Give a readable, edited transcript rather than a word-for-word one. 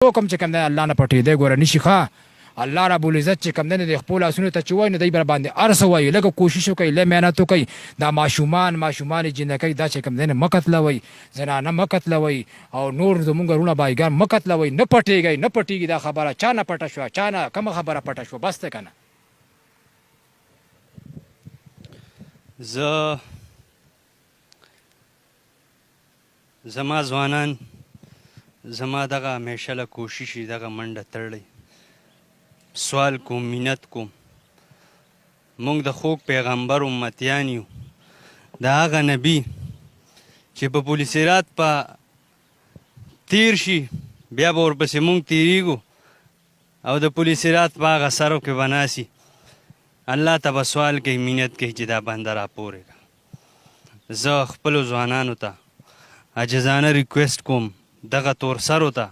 کوم چې کوم دی الله نه پټېدی ګوره نشي ښه الله رب العزت چې کوم دی د خپلو لاسونو ته چې وایي نو دی به باندې هر څه وایي لږه کوشش وکړئ لږ محنت وکړئ دا ماشومان جنکۍ دا چې کوم دی نه مه قتلوئ زنانه مه قتلوئ او نور زمونږ وروڼه بایګان مه قتلوئ نه پټېږئ دا خبره چا نه پټه شوه چا نه کومه خبره پټه شوه بس دی که نه زما ځوانان زما دغه همیشه له کوشش یې دغه منډه تړلی سوال کوم منت کوم موږ د خوږ پیغمبر امتیان یو د هغه نبي چې په پولیسرات په تیر شي بیا به ورپسې موږ تیریږو او د پولیسرات په هغه سرو کې به ناسي الله ته به سوال کوي منت کوي چې دا بنده راپورې کړه زه خپلو ځوانانو ته عاجزانه ریکویسټ کوم دغه تور سرو ته